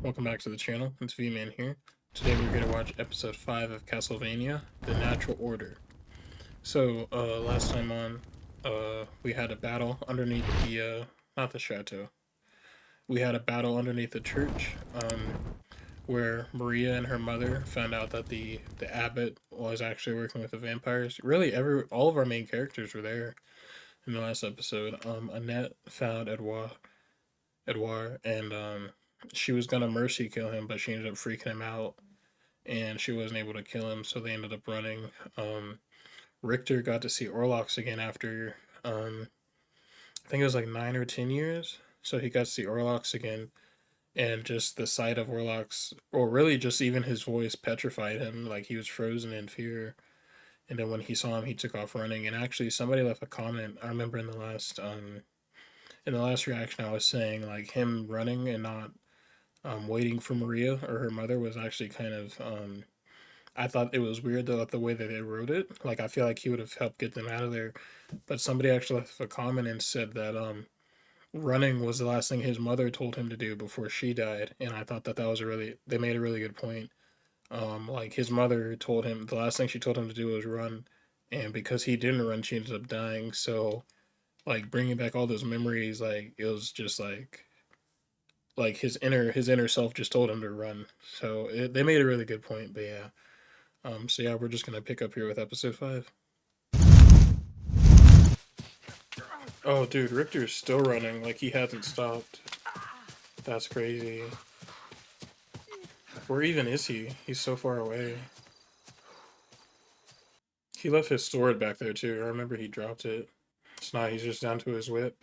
welcome back to the channel. It's V-Man here. Today we're going to watch episode 5 of Castlevania, The Natural Order. So, last time on, we had a battle underneath the, not the chateau. We had a battle underneath the church, where Maria and her mother found out that the abbot was actually working with the vampires. Really, all of our main characters were there in the last episode. Annette found Edouard, and she was gonna mercy kill him, but she ended up freaking him out, and she wasn't able to kill him, so they ended up running. Richter got to see Orlox again after I think it was like 9 or 10 years. So he got to see Orlox again, and just the sight of Orlox, or really just even his voice, petrified him. Like he was frozen in fear. And then when he saw him, he took off running. And actually, somebody left a comment. I remember in the last reaction, I was saying like him running and not waiting for Maria or her mother was actually kind of I thought it was weird though the way that they wrote it. Like I feel like he would have helped get them out of there, but somebody actually left a comment and said that running was the last thing his mother told him to do before she died, and I thought that that was they made a really good point. Like his mother told him the last thing she told him to do was run, and because he didn't run, she ended up dying. So like bringing back all those memories, like it was just like his inner self just told him to run. So they made a really good point. But yeah, so yeah, we're just gonna pick up here with episode 5. Oh, dude, Richter's still running. Like he hasn't stopped. That's crazy. Where even is he? He's so far away. He left his sword back there too. I remember he dropped it. It's not. He's just down to his whip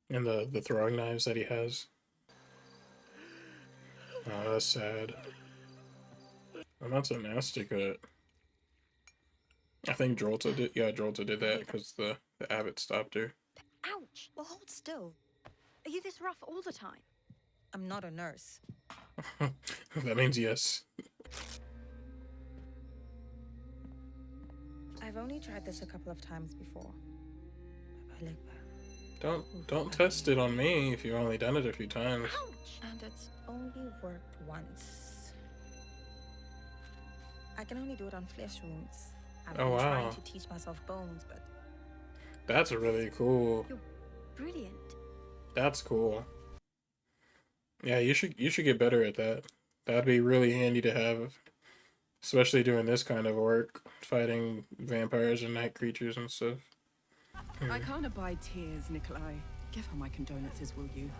and the throwing knives that he has. Oh, that's sad. I'm not so nasty, but I think Jolta did. Yeah, Jolta did that because the abbot stopped her. Ouch! Well, hold still. Are you this rough all the time? I'm not a nurse. That means yes. I've only tried this a couple of times before. Don't test it on me if you've only done it a few times. Ouch! And it's only worked once. I can only do it on flesh wounds. I've been trying to teach myself bones, but that's really cool. You're brilliant. That's cool. Yeah, you should get better at that. That'd be really handy to have, especially doing this kind of work, fighting vampires and night creatures and stuff. I can't abide tears, Nikolai. Give her my condolences, will you?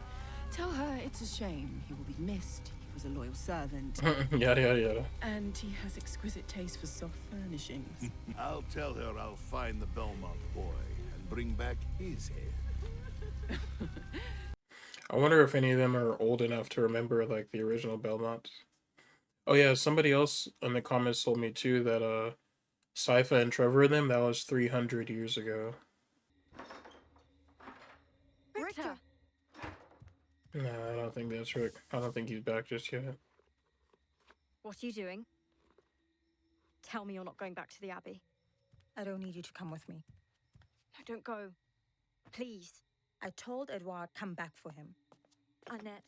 Tell her it's a shame. He will be missed. He was a loyal servant. Yada yada yada. And he has exquisite taste for soft furnishings. I'll tell her I'll find the Belmont boy and bring back his head. I wonder if any of them are old enough to remember like the original Belmont. Oh yeah, somebody else in the comments told me too that Sypha and Trevor and them, that was 300 years ago. Richter! No, I don't think that's Rick. I don't think he's back just yet. What are you doing? Tell me you're not going back to the Abbey. I don't need you to come with me. No, don't go. Please. I told Edouard come back for him. Annette,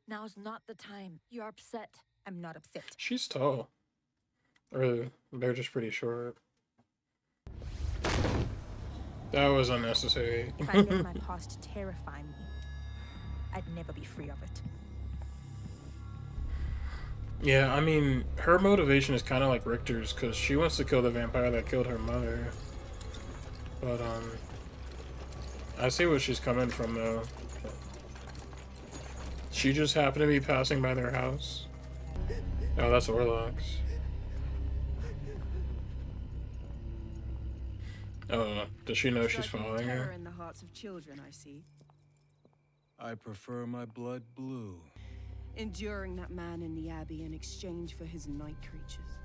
now's not the time. You're upset. I'm not upset. She's tall. Or they're just pretty short. That was unnecessary. If I let my past terrify me, I'd never be free of it. Yeah, I mean, her motivation is kind of like Richter's, because she wants to kill the vampire that killed her mother. But, I see where she's coming from, though. She just happened to be passing by their house. Oh, that's Orlox. Oh, does she know she's following her? In the hearts of children, I see. I prefer my blood blue. Enduring that man in the Abbey in exchange for his night creatures.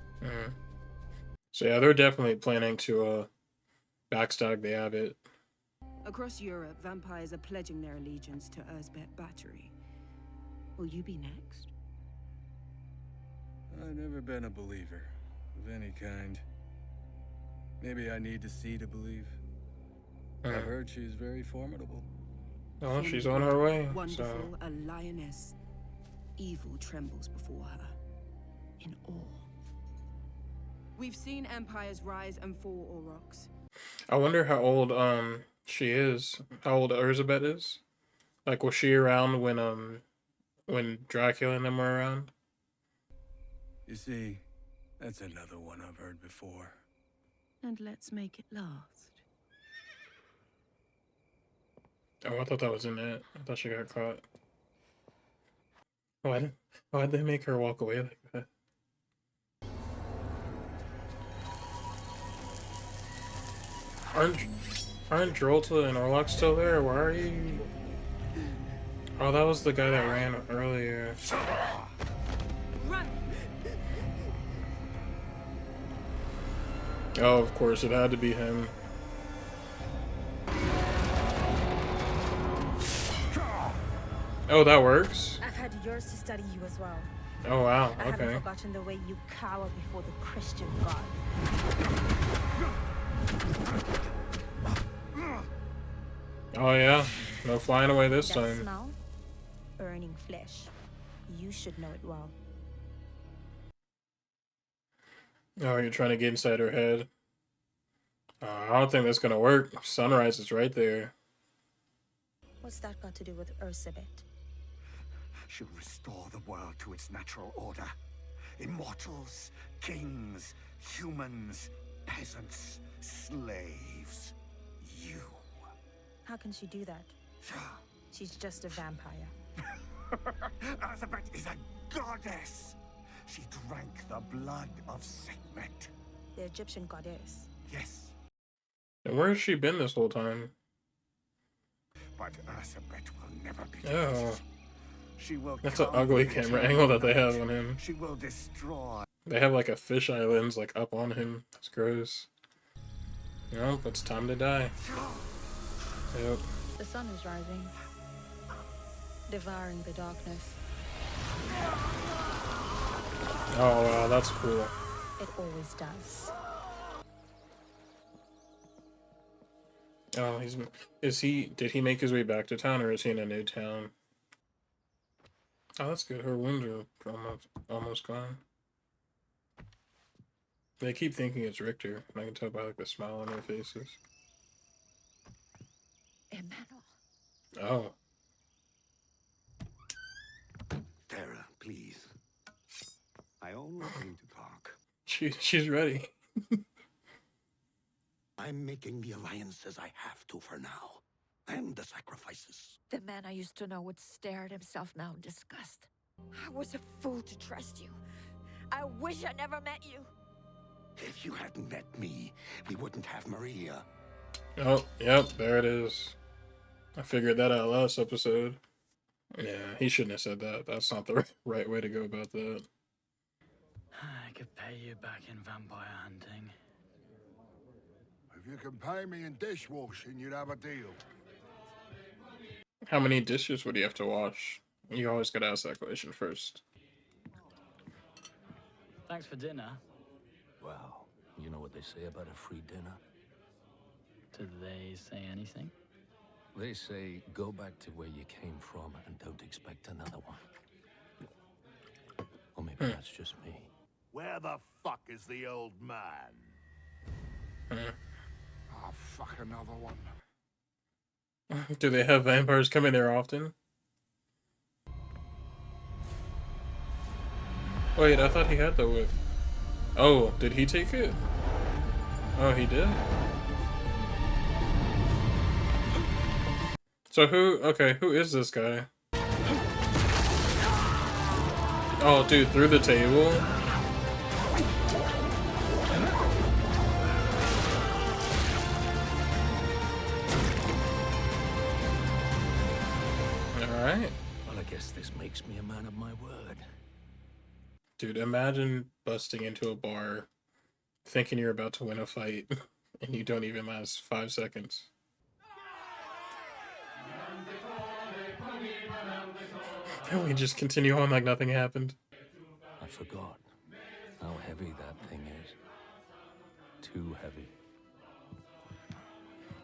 So yeah, they're definitely planning to backstab the abbot. Across Europe, vampires are pledging their allegiance to Erzsebet Bathory. Will you be next? I've never been a believer of any kind. Maybe I need to see to believe. I've heard she's very formidable. Oh, she's on her way. Wonderful, So a lioness. evil trembles before her, in awe. We've seen empires rise and fall, Aurochs. I wonder how old she is. How old Erzsebet is? Like, was she around when Dracula and them were around? You see, that's another one I've heard before. And let's make it last. Oh, I thought that was in it. I thought she got caught. Why'd they make her walk away like that? Aren't Drolta and Orlok still there? Why are you? Oh, that was the guy that ran earlier. Run! Oh, of course, it had to be him. Oh, that works? I've had yours to study you as well. Oh, wow, I haven't okay. forgotten the way you cower before the Christian God. Oh, yeah. No flying away this That time. smell? Burning flesh. You should know it well. Oh, you're trying to get inside her head. I don't think that's gonna work. Sunrise is right there. What's that got to do with Erzsebet? She'll restore the world to its natural order. Immortals, kings, humans, peasants, slaves. You. How can she do that? She's just a vampire. Erzsebet is a goddess. She drank the blood of Sekhmet. The Egyptian goddess. Yes, And where has she been this whole time? but Erzsebet will never be Oh. defeated. She will That's an come ugly with camera eternal angle that they have light. on him. She will destroy. They have like a fisheye lens like up on him. That's gross. Nope, it's time to die. Yep. The sun is rising, devouring the darkness. Oh wow, that's cool. It always does. Oh, did he make his way back to town or is he in a new town? Oh, that's good. Her wounds are almost gone. They keep thinking it's Richter, and I can tell by like the smile on their faces. Emmanuel. Oh. Tara, please. I only came to talk. She's ready. I'm making the alliances I have to for now. And the sacrifices. The man I used to know would stare at himself now in disgust. I was a fool to trust you. I wish I never met you. If you hadn't met me, we wouldn't have Maria. Oh, yep, there it is. I figured that out last episode. Yeah, he shouldn't have said that. That's not the right way to go about that. I could pay you back in vampire hunting. If you can pay me in dishwashing, you'd have a deal. How many dishes would you have to wash? You always gotta ask that question first. Thanks for dinner. Well, you know what they say about a free dinner? Did they say anything? They say, go back to where you came from and don't expect another one. Or maybe that's just me. Where the fuck is the old man? Oh, fuck another one. Do they have vampires come in there often? Wait, I thought he had the whip. Oh, did he take it? Oh, he did? So who is this guy? Oh, dude, through the table? Alright. Well, I guess this makes me a man of my word. Dude, imagine busting into a bar thinking you're about to win a fight and you don't even last 5 seconds. And we just continue on like nothing happened. I forgot how heavy that thing is. Too heavy.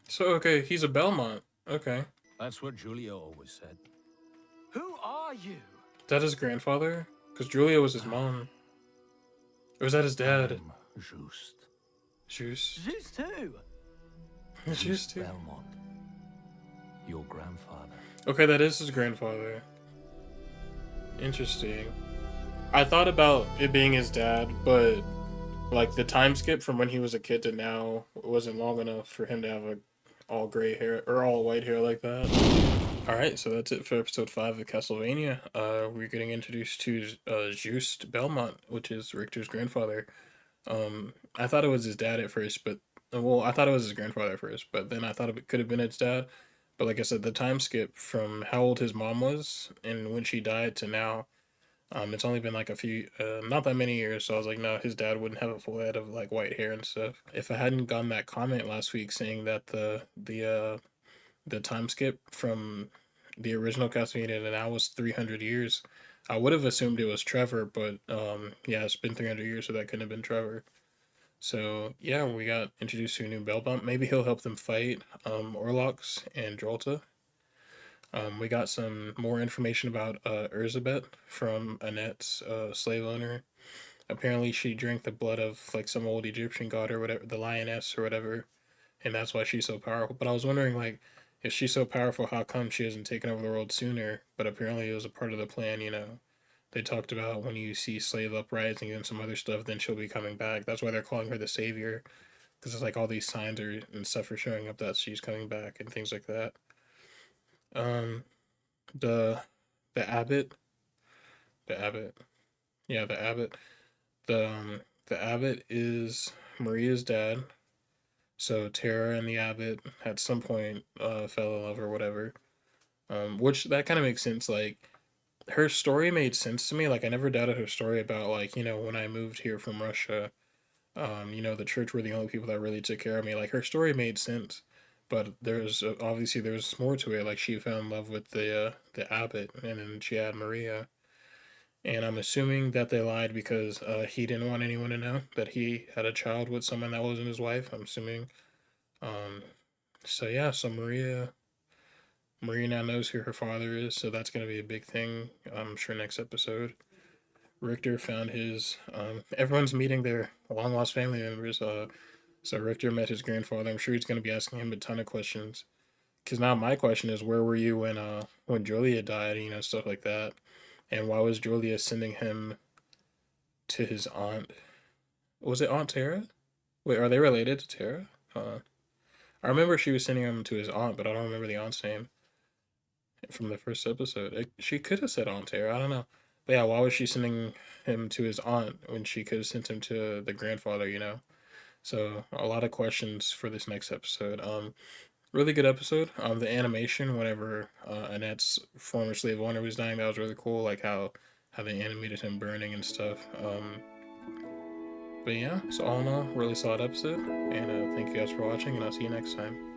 So, okay, he's a Belmont. Okay. That's what Julia always said. Who are you? Is that his grandfather? Because Julia was his mom. Or was that his dad? I'm Just. Juice. Zeus too. Juice too. Belmont. Your grandfather. Okay, that is his grandfather. Interesting. I thought about it being his dad, but like the time skip from when he was a kid to now wasn't long enough for him to have a all gray hair or all white hair like that. All right, so that's it for episode 5 of Castlevania. We're getting introduced to Just Belmont, which is Richter's grandfather. I thought it was his dad at first, but well, I thought it was his grandfather at first, but then I thought it could have been his dad. But like I said, the time skip from how old his mom was and when she died to now, it's only been like a few, not that many years. So I was like, no, his dad wouldn't have a full head of like white hair and stuff. If I hadn't gotten that comment last week saying that the time skip from the original Castlevania to now was 300 years, I would have assumed it was Trevor, but yeah, it's been 300 years, so that couldn't have been Trevor. So yeah, we got introduced to a new Belmont. Maybe he'll help them fight Orlox and Drolta. We got some more information about Erzsebet from Annette's slave owner. Apparently, she drank the blood of like some old Egyptian god or whatever, the lioness or whatever, and that's why she's so powerful. But I was wondering, like, if she's so powerful, how come she hasn't taken over the world sooner? But apparently, it was a part of the plan. You know, they talked about when you see slave uprising and some other stuff, then she'll be coming back. That's why they're calling her the savior, because it's like all these signs and stuff are showing up that she's coming back and things like that. Um, the the abbot, the abbot, yeah, the abbot. The abbot is Maria's dad. So Tara and the abbot at some point fell in love or whatever. Which that kind of makes sense. Like her story made sense to me. Like I never doubted her story about like when I moved here from Russia, the church were the only people that really took care of me. Like her story made sense, but there's obviously there's more to it. Like she fell in love with the abbot, and then she had Maria. And I'm assuming that they lied because he didn't want anyone to know that he had a child with someone that wasn't his wife. I'm assuming. Um, so yeah, so Maria now knows who her father is, so that's gonna be a big thing. I'm sure next episode. Richter found his. Everyone's meeting their long lost family members. So Richter met his grandfather. I'm sure he's gonna be asking him a ton of questions. Cause now my question is, where were you when Julia died? Stuff like that. And why was Julia sending him to his aunt? Was it Aunt Tara? Wait, are they related to Tara? I remember she was sending him to his aunt, but I don't remember the aunt's name from the first episode. She could have said Aunt Tara. I don't know. But yeah, why was she sending him to his aunt when she could have sent him to the grandfather? So a lot of questions for this next episode. Really good episode. The animation whenever Annette's former slave owner was dying, that was really cool. Like how they animated him burning and stuff. But yeah, so all in all, really solid episode. And thank you guys for watching, and I'll see you next time.